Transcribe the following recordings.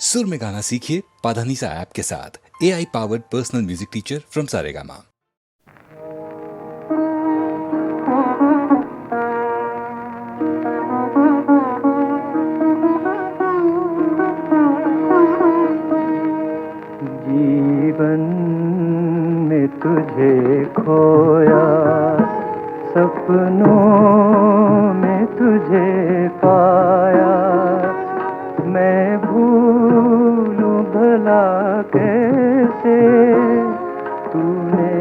सुर में गाना सीखिए पाधानीसा ऐप के साथ। AI powered personal music teacher from Saregama. जीवन में तुझे खोया, सपनों में तुझे पाया, मैं भूलूं भला कैसे, तूने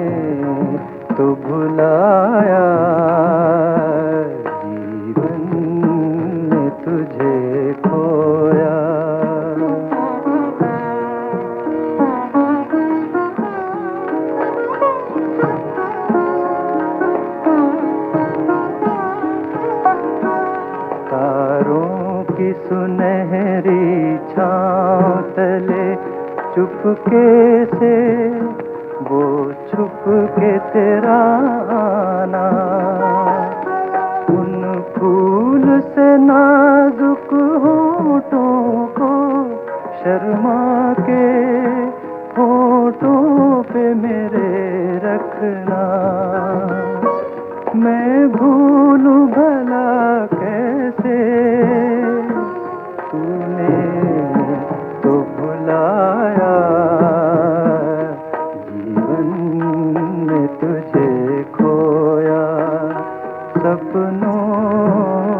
तो भुलाया। जीवन में तुझे खोया। तारों की सुनहरी छाँव तले चुपके से वो छुप के तेरा आना, उन फूल से नाजुक होठों को शर्मा के होठों पे मेरे रखना, मैं भूलूं भला कैसे, तूने तो भुलाया। जीवन में तुझे खोया, सपनों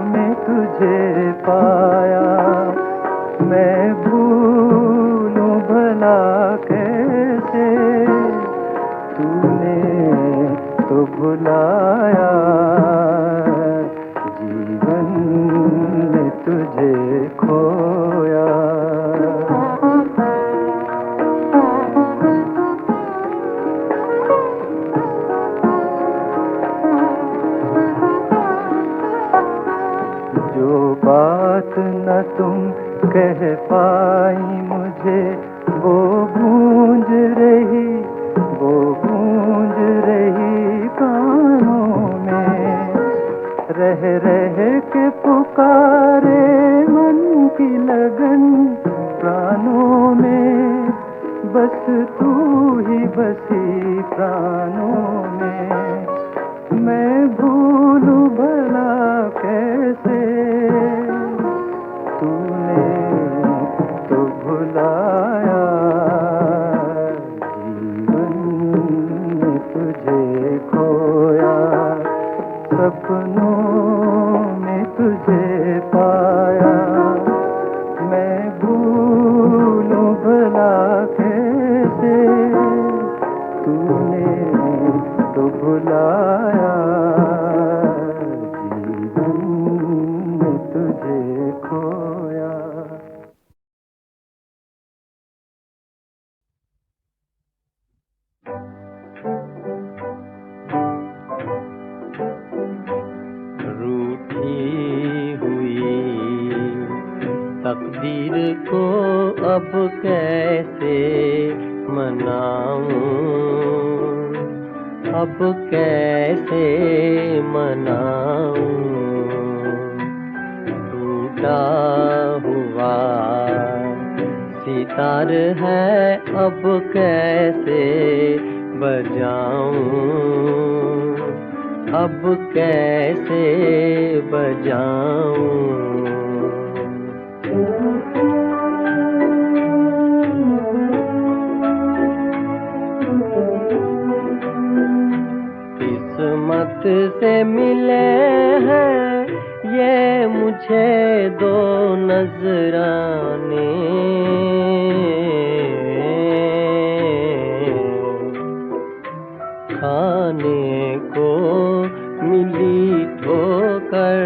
में तुझे पाया, मैं भूलूं भला कैसे, तूने तो भुलाया। जीवन में तुझे खोया। जो बात न तुम कह पाई मुझे, वो गूंज रही, वो गूंज रही कानों में, रह रह के पुकारे मन की लगन प्राणों में, बस तू ही बसी प्राणों में, मैं भूलूं भला कैसे, तूने तो भुलाया। जीवन में तुझे खोया, सपनों में तुझे पाया, मैं भूलूं भला कैसे, तूने तो भुलाया। जीवन में तुझे खोया। रूठी हुई तकदीर को अब कैसे मनाऊं, अब कैसे मनाऊं, टूटा हुआ सितार है अब कैसे बजाऊं, अब कैसे बजाऊं। किस्मत से मिले हैं ये मुझे दो नजराने, खाने को मिली ठोकर,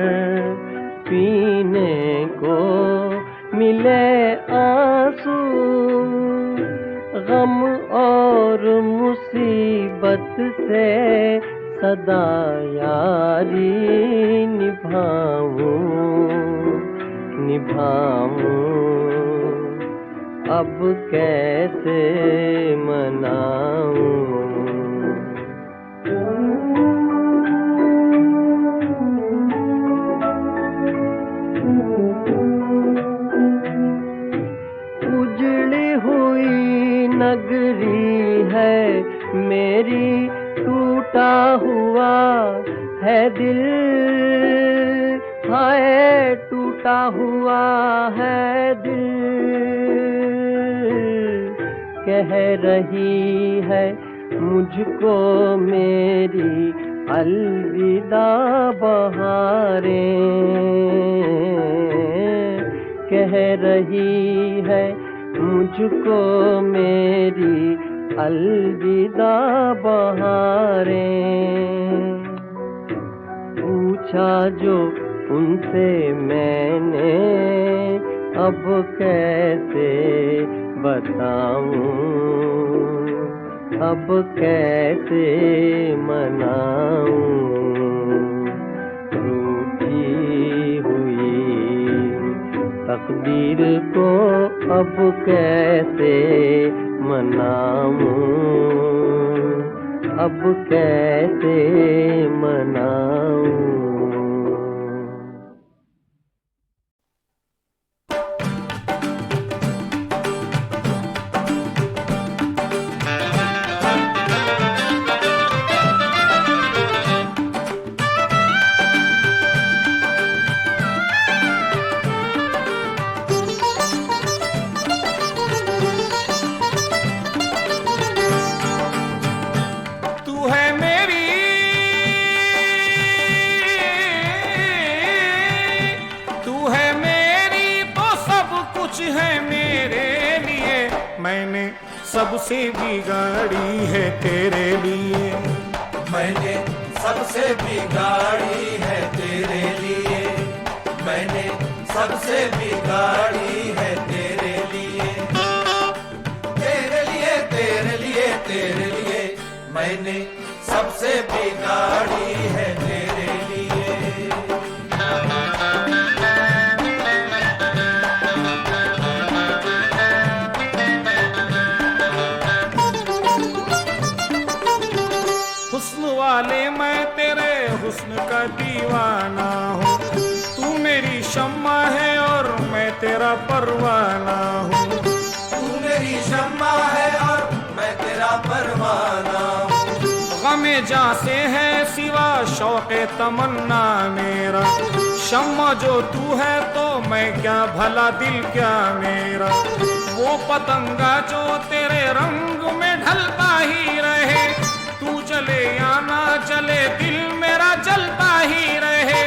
पीने को मिले आंसू, गम और मुसीबत से सदा यारी निभाऊं, निभाऊं, अब कैसे मनाऊं। उजड़ी हुई नगरी है मेरी, टूटा हुआ है दिल, हाय टूटा हुआ है दिल। कह रही है मुझको मेरी अलविदा बहारें, कह रही है मुझको मेरी अलविदा बहारें। पूछा जो उनसे मैंने अब कैसे बताऊं, अब कैसे मनाऊं। रूठी हुई तकदीर को अब कैसे मनाऊं, अब कैसे मनाऊं। सबसे बिगाड़ी है तेरे लिए, मैंने सबसे बिगाड़ी है तेरे लिए, मैंने सबसे बिगाड़ी है तेरे लिए, तेरे लिए तेरे लिए तेरे लिए, मैंने सबसे बिगाड़ी है तेरे लिए। वाले मैं तेरे हुस्न का दीवाना हूँ, तू मेरी शम्मा है और मैं तेरा परवाना हूँ। तू मेरी शम्मा है और मैं तेरा परवाना हूँ। गमे जां से है सिवा शौक़े तमन्ना मेरा, शम्मा जो तू है तो मैं क्या भला दिल क्या मेरा। वो पतंगा जो तेरे रंग में ढलता ही रहे, तू चले या ना चले दिल मेरा जलता ही रहे।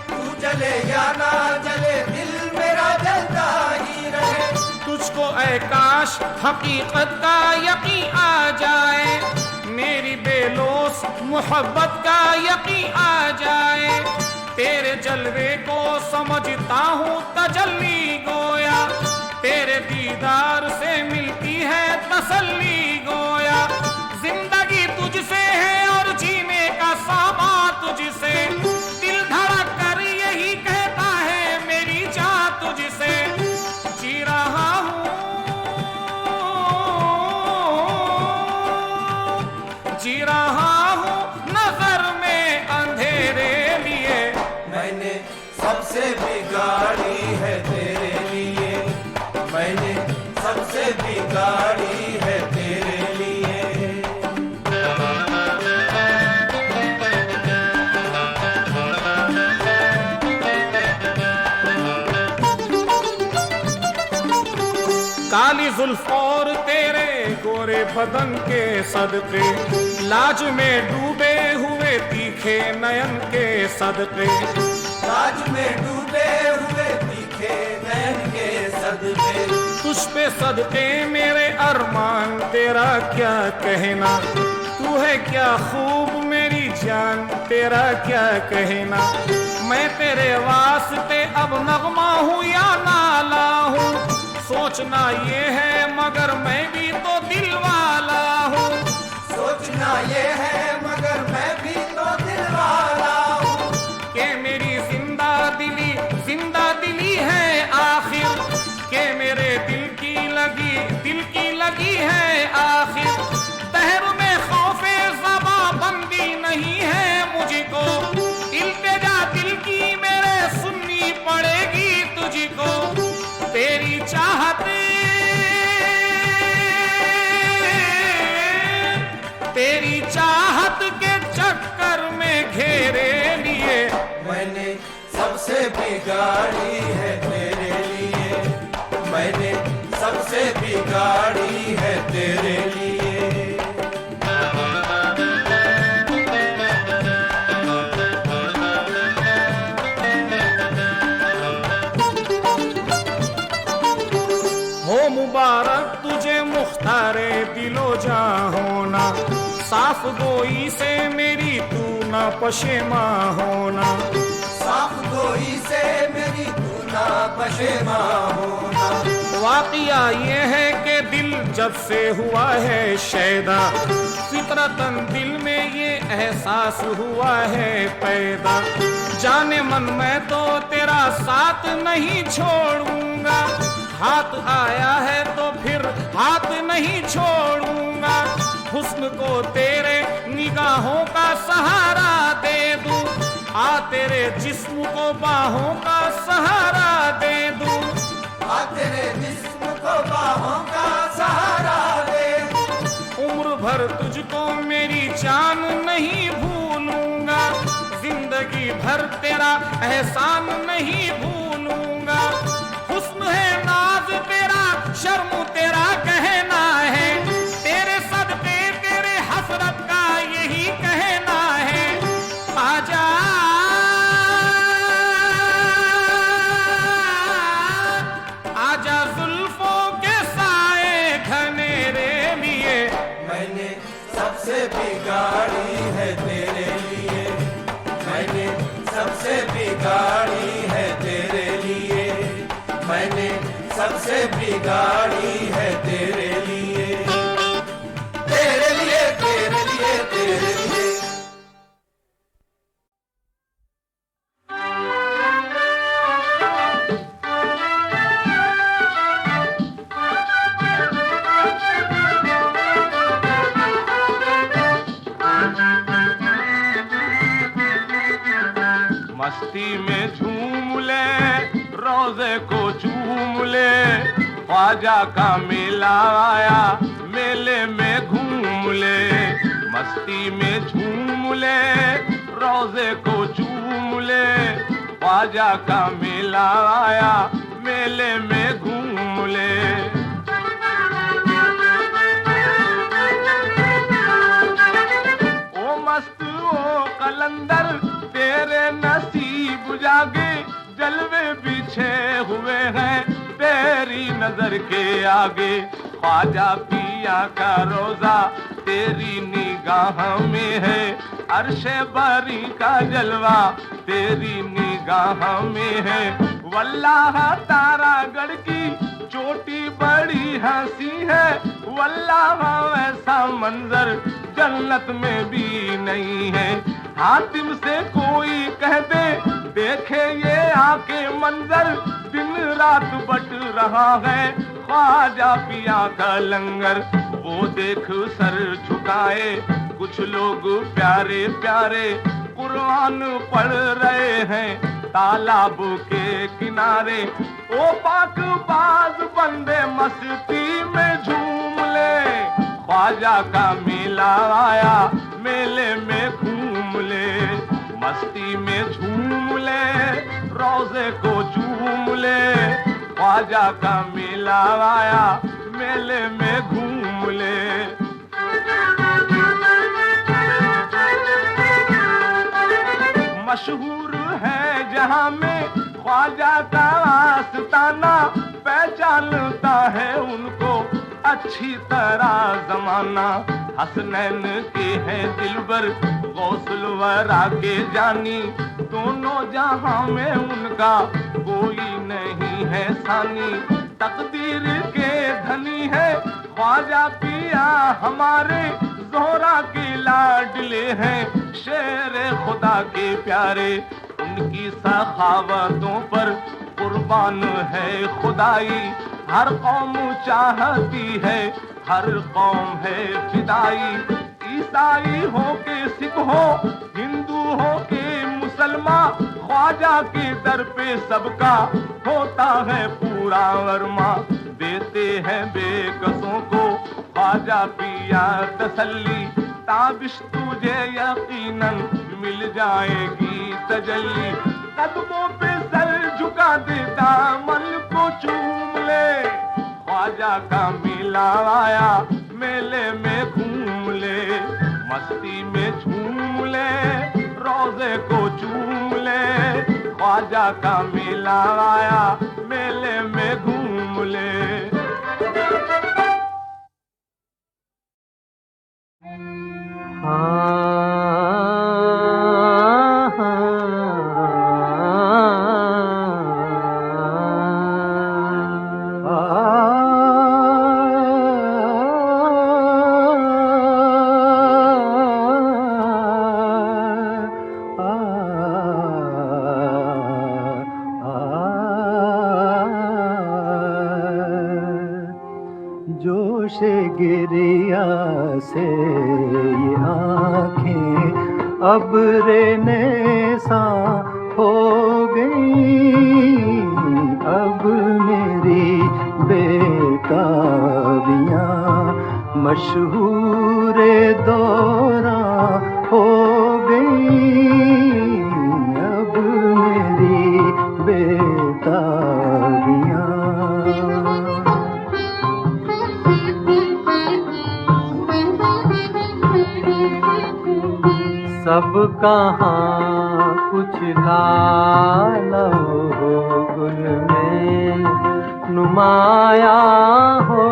तू चले या ना चले दिल मेरा जलता ही रहे। तुझको ऐ काश हकीकत का यकीन आ जाए, मेरी बेलोस मोहब्बत का यकीन आ जाए। तेरे जलवे को समझता हूँ तजल्ली गोया, तेरे दीदार से मिलती है तसल्ली गोया। जिंदगी तुझसे है और जीने का सामान तुझसे, दिल धड़क कर यही कहता है मेरी जान तुझसे। जी रहा हूँ, जी रहा हूँ नजर में अंधेरे लिए, मैंने सबसे बिगाड़ी है तेरे लिए, मैंने सबसे बिगाड़ी है तेरे लिए। काली जुल्फ और तेरे गोरे बदन के सदके, लाज में डूबे हुए तीखे नयन के सदके, लाज में डूबे हुए तीखे नयन के सदके। तुझ पे सदके मेरे अरमान तेरा क्या कहना, तू है क्या खूब मेरी जान तेरा क्या कहना। मैं तेरे वास्ते अब नगमा हूँ या नाला हूँ, सोचना ये है मगर मैं भी तो दिल वाला हूँ। सोचना ये है मगर मैं भी तो दिल वाला हूँ। के मेरी जिंदा दिली है आखिर, के मेरे दिल की लगी है आखिर। तहर में खौफे ज़बा बंदी नहीं है मुझको, इल्तिजा दिल की मेरे सुननी पड़ेगी तुझको। तेरी चाहत बिगाड़ी है तेरे लिए, मैंने सबसे बिगाड़ी है तेरे लिए। हो मुबारक तुझे मुख्तारे दिलो जहां होना, साफ गोई से मेरी तू ना पशेमा होना। साफ गोई से मेरी तू ना पशेमा होना। वाक़िया ये है कि दिल जब से हुआ है शैदा, फितरतन दिल में ये एहसास हुआ है पैदा। जाने मन मैं तो तेरा साथ नहीं छोड़ूंगा, हाथ आया है तो फिर हाथ नहीं छोड़ूंगा। हुस्न को तेरे निगाहों का सहारा दे दूं, आ तेरे जिस्म को बाहों का सहारा दे दूं। आ तेरे जिस्म को बाहों का सहारा दे दूं। उम्र भर तुझको मेरी जान नहीं भूलूंगा, जिंदगी भर तेरा एहसान नहीं भूलूंगा। हुस्न है नाज तेरा, शर्म तेरा कहना है, तेरे सदके तेरे हसरत का यही कहना है। आजा आजा जुल्फों के साए घनेरे लिए, मैंने सबसे बिगाड़ी है तेरे लिए, मैंने सबसे बिगाड़ी है तेरे लिए, मैंने सबसे बिगाड़ी है तेरे लिए, तेरे लिए, तेरे लिए, तेरे लिए। मस्ती में झूम ले, रोजे को चूम ले, ख्वाजा का मेला आया, मेले में घूम ले। मस्ती में झूम ले, रोजे को चूम ले, ख्वाजा का मेला आया, मेले में घूम ले। ओ मस्त ओ कलंदर तेरे नसीब जागे, जलवे बिछे हुए हैं तेरी नजर के आगे। ख्वाजा पिया का रोजा तेरी निगाह में है, अर्शे बरी का जलवा तेरी निगाह में है। वल्लाह तारागढ़ की चोटी बड़ी हंसी है, वल्लाह ऐसा मंजर जन्नत में भी नहीं है। हातिम से कोई कह दे देखे ये आके मंजर, दिन रात बट रहा है ख्वाजा पिया का लंगर। वो देख सर झुकाए कुछ लोग प्यारे प्यारे, कुरान पढ़ रहे हैं तालाब के किनारे। ओ पाक बाज बंदे मस्ती में झूम ले, ख्वाजा का मेला आया, मेले में घूम ले। मस्ती में झूम ले, रोजे को चूम ले, ख्वाजा का मेला आया, मेले में घूम ले। मशहूर है जहां में ख्वाजा का आस्ताना, पहचानता है उनको अच्छी तरह जमाना। हसनैन के हैं दिलबर, गौसुल वरा के जानी, दोनों जहां में उनका कोई नहीं है सानी। तकदीर के धनी है ख्वाजा पिया हमारे, जोहरा के लाडले हैं शेर खुदा के प्यारे। उनकी सखावतों पर कुर्बान है खुदाई, हर कौम चाहती है, हर कौम है फिदाई। ईसाई हो के सिख हो, हिंदू हो के मुसलमान, ख्वाजा के दर पे सबका होता है पूरा वर्मा। देते हैं बेकसों को ख्वाजा पिया तसल्ली, ताबिश तुझे यकीनन मिल जाएगी तजल्ली। कदमों पे सर झुका दे, दामन को चूम ले। ख्वाजा का मेला आया, मेले में घूम ले, मस्ती में झूम ले, रोजे को चूम ले। ख्वाजा का मेला आया, मेले में घूम ले। जोश गिरिया से ये आँखें अब रेनेसा हो गई, अब मेरी बेताबियाँ मशहूर दौरा हो गई, अब मेरी बेताबियाँ। सब कहाँ कुछ लाल हो गुल में नुमाया हो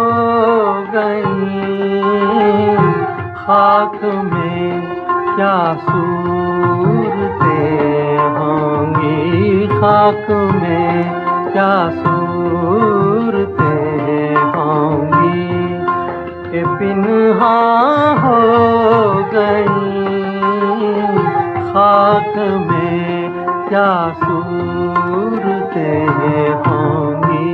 गई, खाक में क्या सूरतें होंगी, खाक में क्या सूरतें होंगी कि पिन्हा हो गई, खाक में क्या सूरतें होंगी।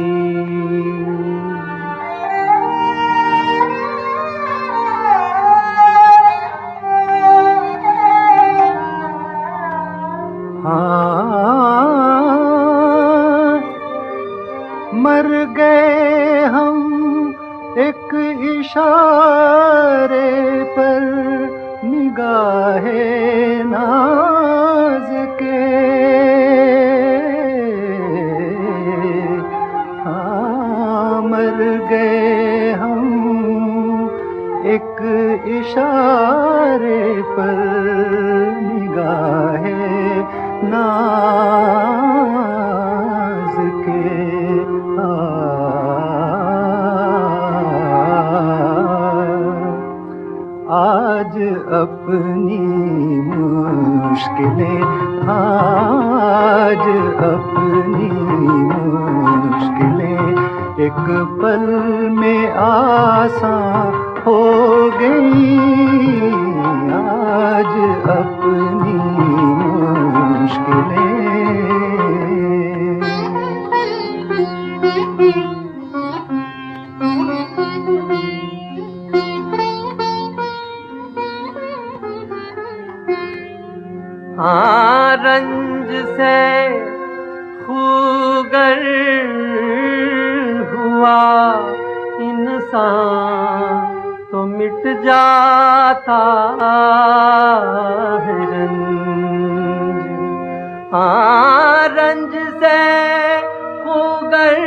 हाँ, मर गए हम एक इशारे पर निगाहे नाज के, हाँ मर गए हम एक इशारे पर निगाहे नाज के। आज अपनी मुश्किलें, आज अपनी मुश्किलें एक पल में आसान हो गई, आज अपनी मुश्किलें। हाँ रंज से खूगर हुआ इंसान तो मिट जाता है रंज, हाँ रंज से खूगर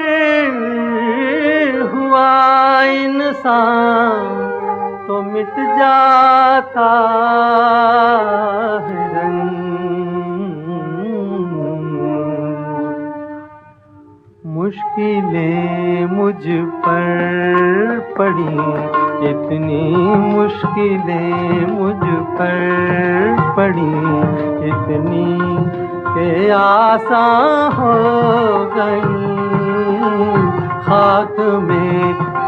हुआ इंसान तो मिट जाता है रंज। मुश्किलें मुझ पर पड़ी, इतनी मुश्किलें मुझ पर पड़ी, इतनी के आसान हो गई, खाक में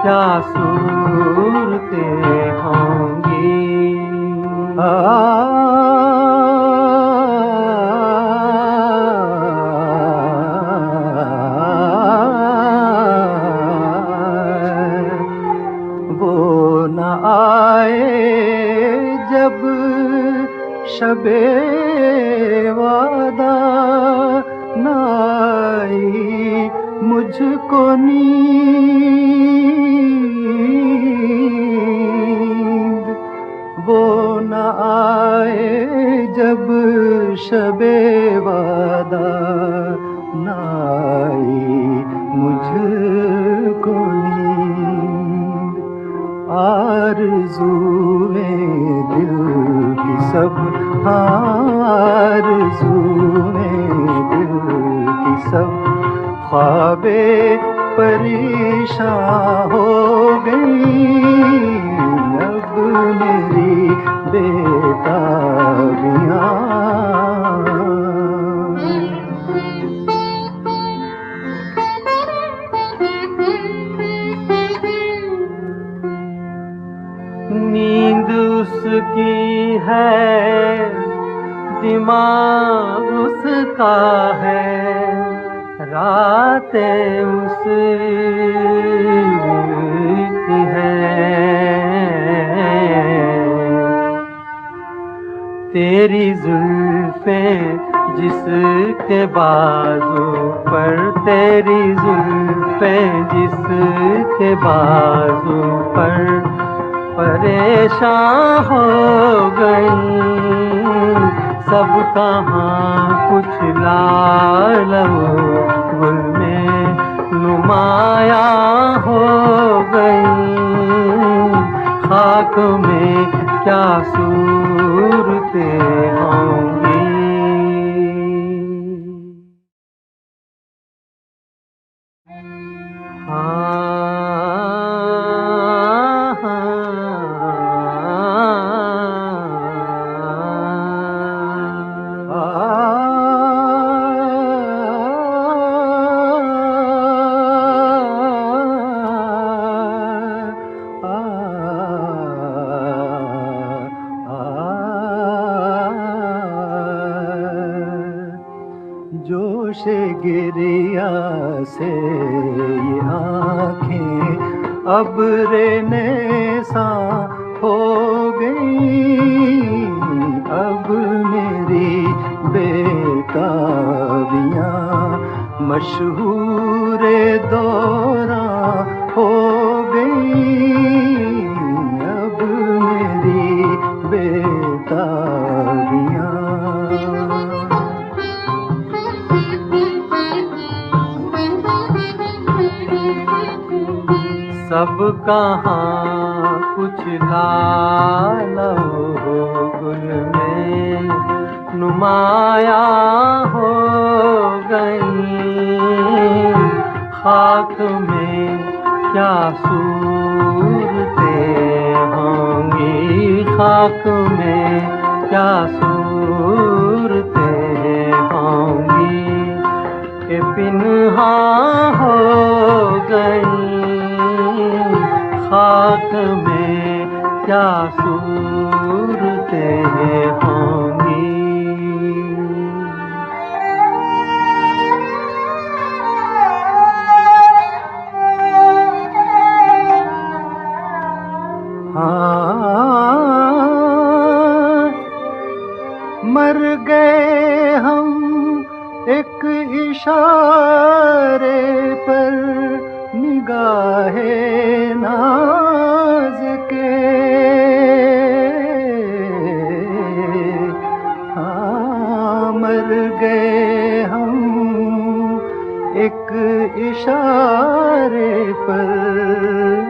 क्या सूरतें होंगी। वो न आए जब शबे वादा, न आई मुझको नींद, वो न आए जब शबे वादा सदा नाई मुझको नींद, आरज़ूएं दिल की सब, आरज़ूएं दिल की सब ख्वाबे परेशान हो गई, अब मेरी बेताबियाँ। नींद उसकी है, दिमाग उसका है, रातें उसकी हैं। तेरी जुल्फें जिसके बाजू पर, तेरी जुल्फें जिसके बाजू पर परेशान हो गई, सब कहाँ कुछ लाल गुल में नुमाया हो गई, खाक में क्या सूरतें होंगी। जोशे गिरिया से ये आँखें अब रेनेसा हो गई, अब मेरी बेताबियाँ मशहूर दौरा हो गई, अब मेरी बेताबियाँ। सब कहाँ कुछ लाल गुल में नुमाया हो गई, खाक में क्या सूरतें होंगी, खाक में क्या सूरतें होंगी, कि पिन्हा हो गई, खाक में क्या सूरतें होंगी। हाँ, मर गए हम एक इशारे पर, निगाहे नाज के। हाँ, मर गए हम एक इशारे पर,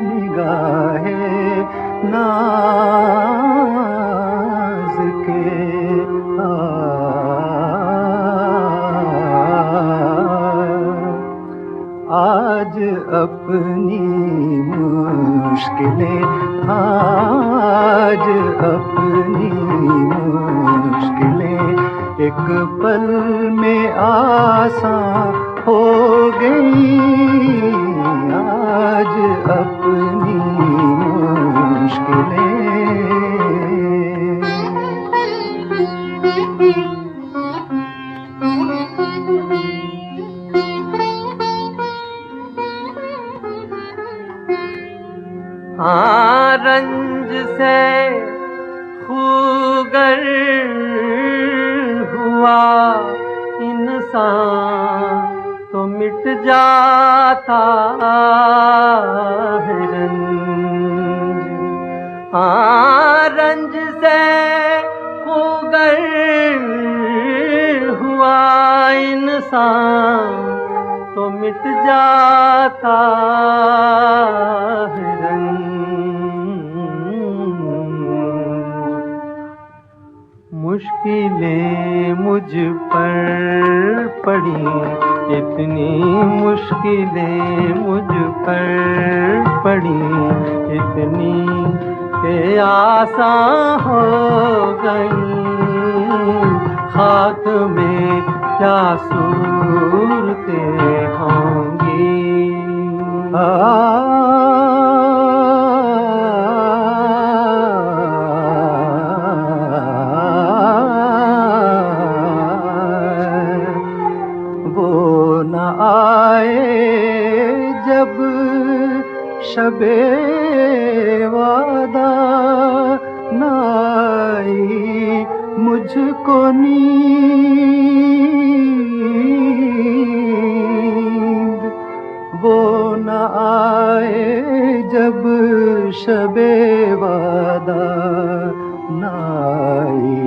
निगाहे नाज के। आज अपनी मुश्किलें, आज अपनी मुश्किलें एक पल में आसान हो गई, आज अपनी मुश्किलें। रंज से खूगर हुआ इंसान तो मिट जाता है रंज। रंज से खूगर हुआ इंसान तो मिट जाता है रंग। मुश्किलें मुझ पर पड़ी, इतनी मुश्किलें मुझ पर पड़ी, इतनी के आसान हो गई। खाक में क्या सूरतें होंगी। वो न आए जब शबे वादा न आई मुझको नींद। वो न आए जब शबे वादा न आई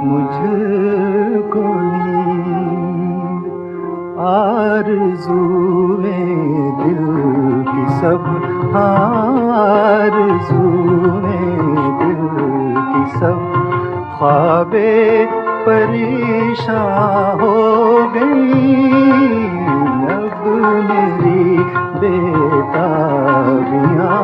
मुझको नींद। आरज़ूएं दिल की सब, आरज़ूएं दिल की सब ख्वाबे परेशान हो गई। अब मेरी बेताबियां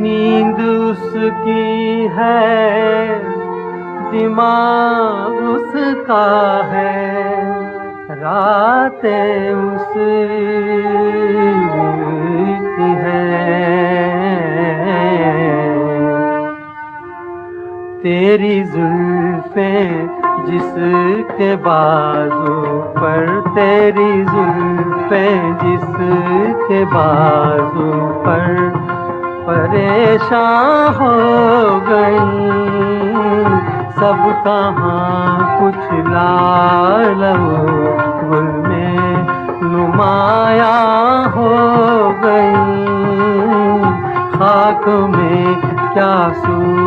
नींद उसकी है, दिमाग उसका है, रातें उसकी है। तेरी जुल्फें जिसके बाजू पर, तेरी जुल्फें जिसके बाजू पर परेशान हो गई। सब कहाँ कुछ लाल गुल में नुमाया हो गई। खाक में क्या सूरतें